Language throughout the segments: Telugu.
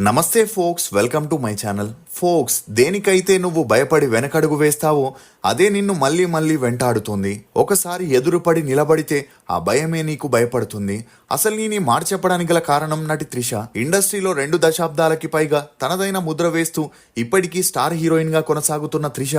నమస్తే folks, welcome to my channel. Folks, దేనికైతే నువ్వు భయపడి వెనకడుగు వేస్తావో అదే నిన్ను మళ్ళీ మళ్ళీ వెంటాడుతుంది. ఒకసారి ఎదురుపడి నిలబడితే ఆ భయమే నీకు భయపడుతుంది. అసలు నీ మాట చెప్పడానికి గల కారణం నటి త్రిష. ఇండస్ట్రీలో 2 దశాబ్దాలకి పైగా తనదైన ముద్ర వేస్తూ ఇప్పటికీ స్టార్ హీరోయిన్ గా కొనసాగుతున్న త్రిష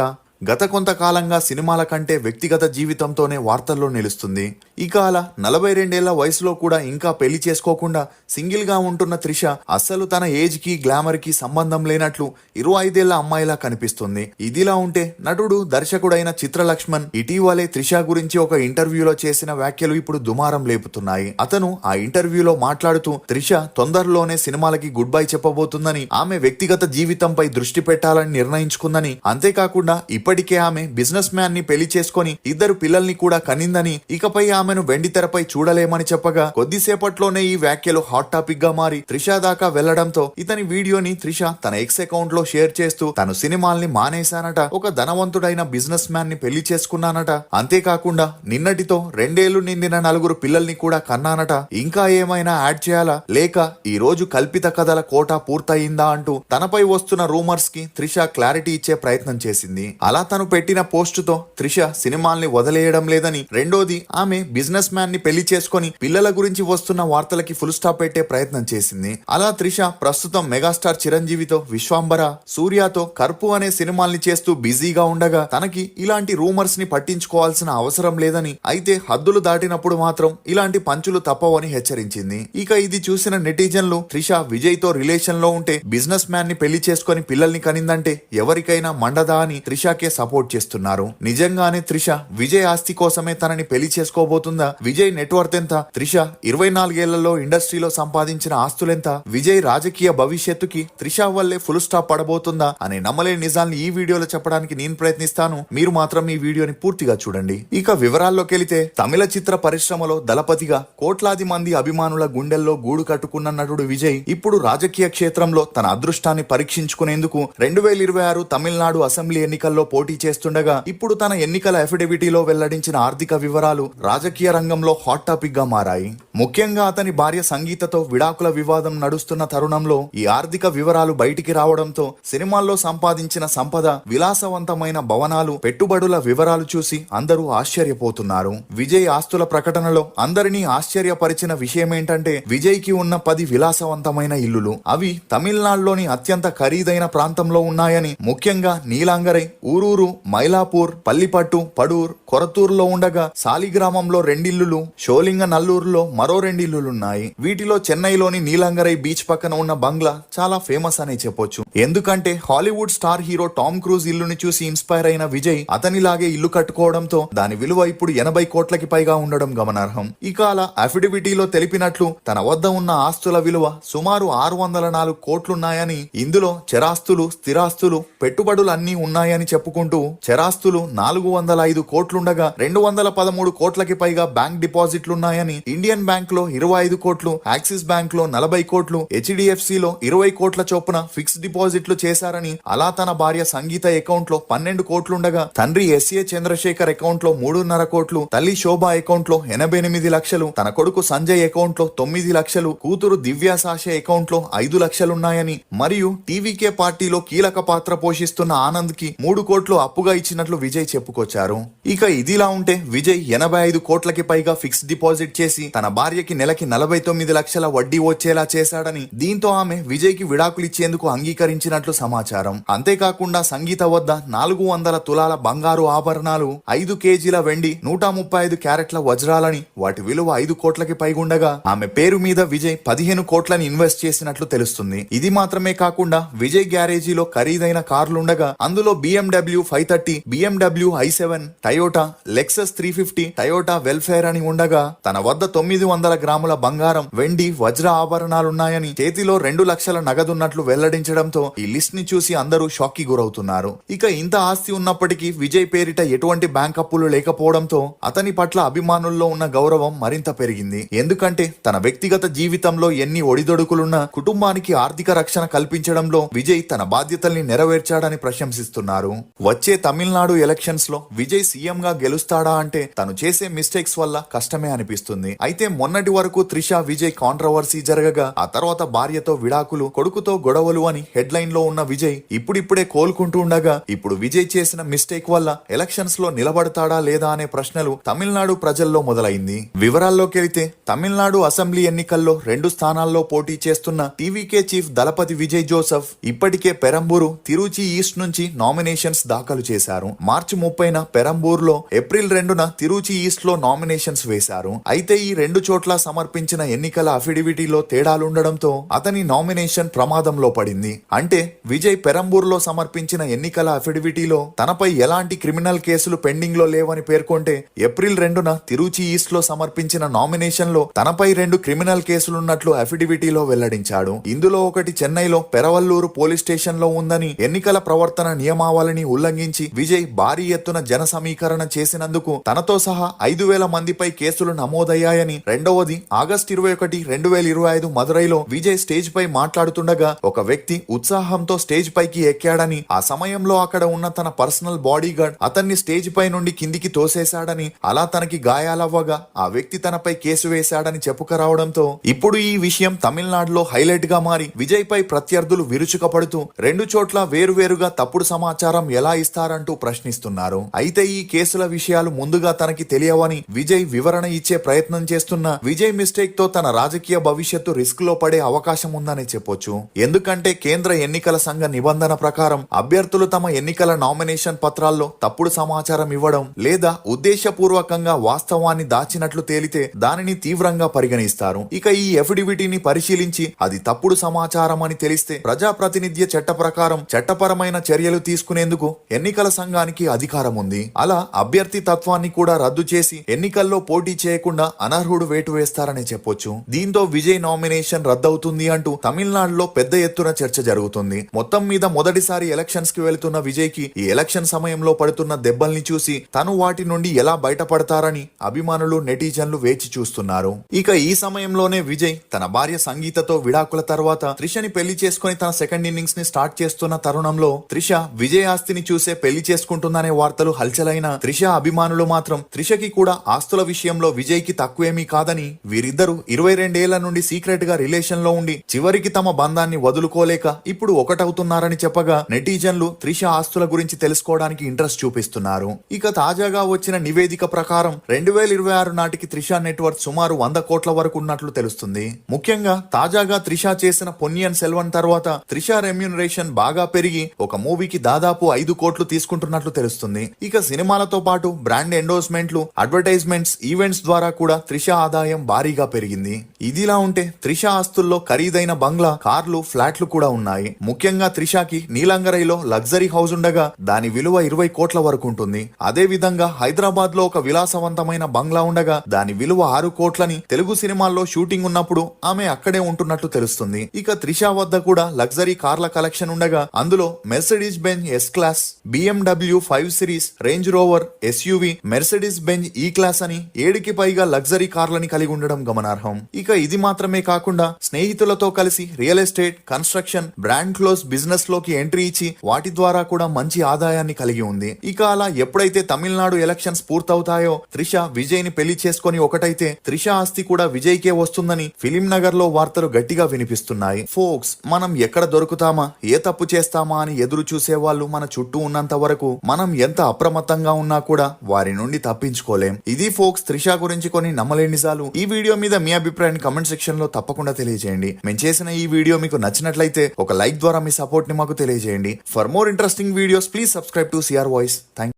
గత కొంతకాలంగా సినిమాల కంటే వ్యక్తిగత జీవితంతోనే వార్తల్లో నిలుస్తుంది. ఇక అలా 42 ఏళ్ల వయసులో కూడా ఇంకా పెళ్లి చేసుకోకుండా సింగిల్ గా ఉంటున్న త్రిష అస్సలు తన ఏజ్ కి గ్లామర్ కి సంబంధం లేనట్లు 25 ఏళ్ల అమ్మాయిలా కనిపిస్తుంది. ఇదిలా ఉంటే నటుడు దర్శకుడైన చిత్రలక్ష్మణ్ ఇటీవలే త్రిష గురించి ఒక ఇంటర్వ్యూలో చేసిన వ్యాఖ్యలు ఇప్పుడు దుమారం లేపుతున్నాయి. అతను ఆ ఇంటర్వ్యూలో మాట్లాడుతూ త్రిష తొందరలోనే సినిమాలకి గుడ్ బై చెప్పబోతుందని, ఆమె వ్యక్తిగత జీవితంపై దృష్టి పెట్టాలని నిర్ణయించుకుందని, అంతేకాకుండా ఇప్పటికే ఆమె బిజినెస్ మ్యాన్ ని పెళ్లి చేసుకుని 2 పిల్లల్ని కూడా కనిందని, ఇకపై ఆమెను వెండితెరపై చూడలేమని చెప్పగా కొద్దిసేపట్లోనే ఈ వ్యాఖ్యలు హాట్ టాపిక్ గా మారి త్రిష దాకా వెళ్లడంతో ఇతని వీడియోని త్రిష తన ఎక్స్ అకౌంట్ లో షేర్ చేస్తూ తను సినిమాల్ని మానేశానట, ఒక ధనవంతుడైన బిజినెస్ మ్యాన్ ని పెళ్లి చేసుకున్నానట, అంతేకాకుండా నిన్నటితో 2 ఏళ్లు నిండిన 4 పిల్లల్ని కూడా కన్నానట, ఇంకా ఏమైనా యాడ్ చేయాలా లేక ఈ రోజు కల్పిత కథల కోట పూర్తయిందా అంటూ తనపై వస్తున్న రూమర్స్ కి త్రిష క్లారిటీ ఇచ్చే ప్రయత్నం చేసింది. అలా తను పెట్టిన పోస్టుతో త్రిష సినిమాల్ని వదిలేయడం లేదని, రెండోది ఆమె బిజినెస్ మ్యాన్ ని పెళ్లి చేసుకుని పిల్లల గురించి వస్తున్న వార్తలకి ఫుల్ స్టాప్ పెట్టే ప్రయత్నం చేసింది. అలా త్రిష ప్రస్తుతం మెగాస్టార్ చిరంజీవితో విశ్వాంబర, సూర్యతో కర్పు అనే సినిమాల్ని చేస్తూ బిజీగా ఉండగా తనకి ఇలాంటి రూమర్స్ ని పట్టించుకోవాల్సిన అవసరం లేదని, అయితే హద్దులు దాటినప్పుడు మాత్రం ఇలాంటి పంచులు తప్పవని హెచ్చరించింది. ఇక ఇది చూసిన నెటిజన్లు త్రిష విజయ్ తో రిలేషన్ లో ఉంటే బిజినెస్ మ్యాన్ ని పెళ్లి చేసుకుని పిల్లల్ని కనిందంటే ఎవరికైనా మండదా అని త్రిషకే సపోర్ట్ చేస్తున్నారు. నిజంగానే త్రిష విజయ్ ఆస్తి కోసమే తనని పెళ్లి చేసుకోబోతుందా? విజయ్ నెట్వర్త్ ఎంత? త్రిష 24 ఏళ్లలో ఇండస్ట్రీలో సంపాదించిన ఆస్తులెంత? విజయ్ రాజకీయ భవిష్యత్తుకి త్రిష వల్లే ఫుల్ స్టాప్ పడబోతుందా అనే నమ్మలేని నిజాల్ని ఈ వీడియోలో చెప్పడానికి నేను ప్రయత్నిస్తాను. మీరు మాత్రం ఈ వీడియోని పూర్తిగా చూడండి. ఇక వివరాల్లోకి వెళితే, తమిళ చిత్ర పరిశ్రమలో దళపతిగా కోట్లాది మంది అభిమానుల గుండెల్లో గూడు కట్టుకున్న నటుడు విజయ్ ఇప్పుడు రాజకీయ క్షేత్రంలో తన అదృష్టాన్ని పరీక్షించుకునేందుకు 2026 తమిళనాడు అసెంబ్లీ ఎన్నికల్లో పోటీ చేస్తుండగా ఇప్పుడు తన ఎన్నికల అఫిడవిటీలో వెల్లడించిన ఆర్థిక వివరాలు రాజకీయ రంగంలో హాట్ టాపిక్ గా మారాయి. ముఖ్యంగా అతని భార్య సంగీతతో విడాకుల వివాదం నడుస్తున్న తరుణంలో ఈ ఆర్థిక వివరాలు బయటికి రావడంతో సినిమాల్లో సంపాదించిన సంపద, విలాసవంతమైన భవనాలు, పెట్టుబడుల వివరాలు చూసి అందరూ ఆశ్చర్యపోతున్నారు. విజయ్ ఆస్తుల ప్రకటనలో అందరినీ ఆశ్చర్యపరిచిన విషయమేంటంటే, విజయ్ కి ఉన్న 10 విలాసవంతమైన ఇల్లులు. అవి తమిళనాడులోని అత్యంత ఖరీదైన ప్రాంతంలో ఉన్నాయని, ముఖ్యంగా నీలాంగరై, ఊరూరు, మైలాపూర్, పల్లిపట్టు, పడూర్, కొరతూరులో ఉండగా సాలిగ్రామంలో 2 ఇల్లులు, షోలింగ నల్లూరులో మరో 2 ఇల్లులున్నాయి. వీటిలో చెన్నైలోని నీలాంగరై బీచ్ పక్కన ఉన్న బంగ్లా చాలా ఫేమస్ అనే చెప్పొచ్చు. ఎందుకంటే Hollywood star hero Tom cruise ఇల్లుని చూసి ఇన్స్పైర్ అయిన విజయ్ అతనిలాగే ఇల్లు కట్టుకోవడంతో దాని విలువ ఇప్పుడు 80 కోట్లకి పైగా ఉండడం గమనార్హం. ఇక అలా అఫిడవిటీలో తెలిపినట్లు తన వద్ద ఉన్న ఆస్తుల విలువ సుమారు 604 కోట్లున్నాయని, ఇందులో చరాస్తులు, స్థిరాస్తులు, పెట్టుబడులు అన్నీ ఉన్నాయని చెప్పుకుంటూ చరాస్తులు 405 కోట్లుండగా 213 కోట్లకి పైగా బ్యాంక్ డిపాజిట్లున్నాయని, ఇండియన్ బ్యాంక్ లో 25 కోట్లు, యాక్సిస్ బ్యాంక్ లో 40 కోట్లు, హెచ్డిఎఫ్సి లో 20 కోట్ల చొప్పున ఫిక్స్డ్ డిపాజిట్లు చేశారని, అలా తన భార్య సంగీత అకౌంట్ లో 12 కోట్లుండగా తండ్రి ఎస్ఏ చంద్రశేఖర్ అకౌంట్ లో 3.5 కోట్లు, తల్లి శోభ అకౌంట్ లో 88 లక్షలు, తన కొడుకు సంజయ్ అకౌంట్ లో 9 లక్షలు, కూతురు దివ్యా సాషే అకౌంట్ లో 5 లక్షలున్నాయని, మరియు టీవీకే పార్టీలో కీలక పాత్ర పోషిస్తున్న ఆనంద్ కి 3 కోట్లు అప్పుగా ఇచ్చినట్లు విజయ్ చెప్పుకొచ్చారు. ఇక ఇదిలా ఉంటే విజయ్ 85 కోట్లకి పైగా ఫిక్స్డ్ డిపాజిట్ చేసి తన భార్యకి నెలకి 49 లక్షల వడ్డీ వచ్చేలా చేశాడని, దీంతో ఆమె విజయ్ కి విడాకులిచ్చేందుకు అంగీకరించినట్లు సమాచారం. అంతేకాకుండా సంగీత వద్ద 400 తులాల బంగారు ఆభరణాలు, 5 కేజీల వెండి, 135 క్యారెట్ల వజ్రాలని, వాటి విలువ 5 కోట్లకి పైగుండగా ఆమె పేరు మీద విజయ్ 15 కోట్లని ఇన్వెస్ట్ చేసినట్లు తెలుస్తుంది. ఇది మాత్రమే కాకుండా విజయ్ గ్యారేజీలో ఖరీదైన కార్లుండగా అందులో BMW 530, BMW i7, Toyota Lexus 350, Toyota welfare అని ఉండగా తన వద్ద 900 గ్రాముల బంగారం, వెండి, వజ్ర ఆభరణాలున్నాయని, చేతిలో 2 లక్షల నగదున్నట్లు వెల్లడించడంతో ఈ లిస్ట్ ని చూసి అందరూ షాక్ కి గురవుతున్నారు. ఇక ఇంత ఆస్తి ఉన్నప్పటికీ విజయ్ పేరిట ఎటువంటి బ్యాంక్ అప్పులు లేకపోవడంతో అతని పట్ల అభిమానుల్లో ఉన్న గౌరవం మరింత పెరిగింది. ఎందుకంటే తన వ్యక్తిగత జీవితంలో ఎన్ని ఒడిదొడుకులున్నా కుటుంబానికి ఆర్థిక రక్షణ కల్పించడంలో విజయ్ తన బాధ్యతల్ని నెరవేర్చాడని ప్రశంసిస్తున్నారు. వచ్చే తమిళనాడు ఎలక్షన్స్ లో విజయ్ సీఎం గా గెలుస్తాడా అంటే తను చేసే మిస్టేక్స్ వల్ల కష్టమే అనిపిస్తుంది. అయితే మొన్నటి వరకు త్రిష విజయ్ కాంట్రవర్సీ జరగగా ఆ తర్వాత భార్యతో విడాకులు, కొడుకుతో గొడవలు అని హెడ్ లైన్ లో ఉన్న విజయ్ ఇప్పుడిప్పుడే కోలుకుంటూ ఉండగా ఇప్పుడు విజయ్ చేసిన మిస్టేక్ వల్ల ఎలక్షన్స్ లో నిలబడతాడా లేదా అనే ప్రశ్నలు తమిళనాడు ప్రజల్లో మొదలైంది. వివరాల్లోకి వెళితే తమిళనాడు అసెంబ్లీ ఎన్నికల్లో 2 స్థానాల్లో పోటీ చేస్తున్న టీవీకే చీఫ్ దళపతి విజయ్ జోసెఫ్ ఇప్పటికే పెరంబూరు, తిరుచి ఈస్ట్ నుంచి నామినేషన్స్ దాఖలు చేశారు. మార్చి 30న పెరంబూర్లో, ఏప్రిల్ 2న తిరుచి ఈస్ట్ లో నామినేషన్స్ వేశారు. అయితే ఈ 2 చోట్ల సమర్పించిన ఎన్నికల అఫిడవిటీలో తేడాలుండడంతో అతని నామినేషన్ ప్రమాదంలో పడింది. అంటే విజయ్ పెరంబూర్లో సమర్పించిన ఎన్నికల అఫిడవిటీలో తనపై ఎలాంటి క్రిమినల్ కేసులు పెండింగ్ లో లేవని పేర్కొంటే, ఏప్రిల్ 2న తిరుచి ఈస్ట్ లో సమర్పించిన నామినేషన్ లో తనపై 2 క్రిమినల్ కేసులున్నట్లు అఫిడవిటీలో వెల్లడించాడు. ఇందులో ఒకటి చెన్నైలో పెరవల్లూరు పోలీస్ స్టేషన్ లో ఉందని, ఎన్నికల ప్రవర్తన నియమావళిని ఉల్లంఘించి విజయ్ భారీ ఎత్తున జన సమీకరణ చేసినందుకు తనతో సహా 5,000 మందిపై కేసులు నమోదయ్యాయని, రెండవది ఆగస్టు 21, 2025 మదురైలో విజయ్ స్టేజ్ పై మాట్లాడుతుండగా ఒక వ్యక్తి ఉత్సాహంతో స్టేజ్ పైకి ఎక్కాడని, ఆ సమయంలో అక్కడ ఉన్న తన పర్సనల్ బాడీ గార్డ్ అతన్ని స్టేజ్ పై నుండి కిందికి తోసేశాడని, అలా తనకి గాయాలవ్వగా ఆ వ్యక్తి తనపై కేసు వేశాడని చెప్పుకరావడంతో ఇప్పుడు ఈ విషయం తమిళనాడులో హైలైట్ గా మారి విజయ్ పై ప్రత్యర్థులు విరుచుకపడుతూ 2 చోట్ల వేరువేరుగా తప్పుడు సమాచారం ఎలా ఇస్తారంటూ ప్రశ్నిస్తున్నారు. అయితే ఈ కేసుల విషయాలు ముందుగా తనకి తెలియవని విజయ్ వివరణ ఇచ్చే ప్రయత్నం చేస్తున్న విజయ్ మిస్టేక్ తో తన రాజకీయ భవిష్యత్తు రిస్క్ లో పడే అవకాశం ఉందని చెప్పొచ్చు. ఎందుకంటే కేంద్ర ఎన్నికల సంఘ నిబంధన ప్రకారం అభ్యర్థులు తమ ఎన్నికల నామినేషన్ పత్రాల్లో తప్పుడు సమాచారం ఇవ్వడం లేదా ఉద్దేశపూర్వకంగా వాస్తవాన్ని దాచినట్లు తేలితే దానిని తీవ్రంగా పరిగణిస్తారు. ఇక ఈ ఎఫిడవిటీని పరిశీలించి అది తప్పుడు సమాచారం అని తెలిస్తే ప్రజాప్రాతినిధ్య చట్ట ప్రకారం చట్టపరమైన చర్యలు తీసుకునేందుకు ఎన్నికల సంఘానికి అధికారం ఉంది. అలా అభ్యర్థి తత్వాన్ని కూడా రద్దు చేసి ఎన్నికల్లో పోటీ చేయకుండా అనర్హుడు వేటు వేస్తారని చెప్పొచ్చు. దీంతో విజయ్ నామినేషన్ రద్దవుతుంది అంటూ తమిళనాడులో పెద్ద ఎత్తున చర్చ జరుగుతుంది. మొత్తం మీద మొదటిసారి ఎలక్షన్స్ కి వెళుతున్న విజయ్ కి ఈ ఎలక్షన్ సమయంలో పడుతున్న దెబ్బల్ని చూసి తను వాటి నుండి ఎలా బయటపడతారని అభిమానులు, నెటిజన్లు వేచి చూస్తున్నారు. ఇక ఈ సమయంలోనే విజయ్ తన భార్య సంగీతతో విడాకుల తర్వాత త్రిషని పెళ్లి చేసుకుని తన సెకండ్ ఇన్నింగ్స్ ని స్టార్ట్ చేస్తున్న తరుణంలో త్రిష విజయ్ ఆస్తిని చూసే పెళ్లి చేసుకుంటుందనే వార్తలు హల్చలైన త్రిష అభిమానులు మాత్రం త్రిషకి కూడా ఆస్తుల విషయంలో విజయ్ కి తక్కువేమీ కాదని, వీరిద్దరూ 22 ఏళ్ల నుండి సీక్రెట్ గా రిలేషన్ లో ఉండి చివరికి తమ బంధాన్ని వదులుకోలేక ఇప్పుడు ఒకటవుతున్నారని చెప్పగా నెటిజన్లు త్రిష ఆస్తుల గురించి తెలుసుకోవడానికి ఇంట్రెస్ట్ చూపిస్తున్నారు. ఇక తాజాగా వచ్చిన నివేదిక ప్రకారం 2026 నాటికి త్రిష నెట్వర్క్ సుమారు 100 కోట్ల వరకు ఉన్నట్లు తెలుస్తుంది. ముఖ్యంగా తాజాగా త్రిష చేసిన పొన్నియిన్ సెల్వన్ తర్వాత త్రిష రెమ్యూనరేషన్ బాగా పెరిగి ఒక మూవీకి దాదాపు 5 కోట్లు తీసుకుంటున్నట్లు తెలుస్తుంది. ఇక సినిమాలతో పాటు బ్రాండ్ ఎండోర్స్మెంట్లు, అడ్వర్టైజ్మెంట్స్, ఈవెంట్స్ ద్వారా కూడా త్రిష ఆదాయం భారీగా పెరిగింది. ఇదిలా ఉంటే త్రిష ఆస్తుల్లో ఖరీదైన బంగ్లా, కార్లు, ఫ్లాట్లు కూడా ఉన్నాయి. ముఖ్యంగా త్రిషకి నీలంగరైలో లగ్జరీ హౌస్ ఉండగా దాని విలువ 20 కోట్ల వరకు ఉంటుంది. అదే విధంగా హైదరాబాద్ లో ఒక విలాసవంతమైన బంగ్లా ఉండగా దాని విలువ 6 కోట్లని తెలుగు సినిమాల్లో షూటింగ్ ఉన్నప్పుడు ఆమె అక్కడే ఉంటున్నట్లు తెలుస్తుంది. ఇక త్రిష వద్ద కూడా లగ్జరీ కార్ల కలెక్షన్ ఉండగా అందులో Mercedes Benz S class, BMW 5 series, Range Rover, SUV, Mercedes Benz E class అని 7కి పైగా లగ్జరీ కార్లని కలిగి ఉండడం గమనార్హం. ఇక ఇది మాత్రమే కాకుండా స్నేహితులతో కలిసి real estate, construction, brand close business లోకి ఎంట్రీ ఇచ్చి వాటి ద్వారా కూడా మంచి ఆదాయాన్ని కలిగి ఉంది. ఇక అలా ఎప్పుడైతే తమిళనాడు ఎలక్షన్స్ పూర్తవుతాయో త్రిష విజయ్ ని పెళ్లి చేసుకుని ఒకటైతే త్రిష ఆస్తి కూడా విజయ్ కే వస్తుందని ఫిలిం నగర్ లో వార్తలు గట్టిగా వినిపిస్తున్నాయి. ఫోక్స్, మనం ఎక్కడ దొరుకుతామా, ఏ తప్పు చేస్తామా అని ఎదురు చూసే వాళ్ళు మన చుట్టూ ఉన్నంత వరకు మనం ఎంత అప్రమత్తంగా ఉన్నా కూడా వారి నుండి తప్పించుకోలేం. ఇది ఫోక్స్ త్రిష గురించి కొన్ని నమ్మలేని నిజాలు. ఈ వీడియో మీద మీ అభిప్రాయాన్ని కమెంట్ సెక్షన్ లో తప్పకుండా తెలియజేయండి. మేము చేసిన ఈ వీడియో మీకు నచ్చినట్లయితే ఒక లైక్ ద్వారా మీ సపోర్ట్ ని మాకు తెలియజేయండి. For more interesting videos please subscribe to CR voice. Thank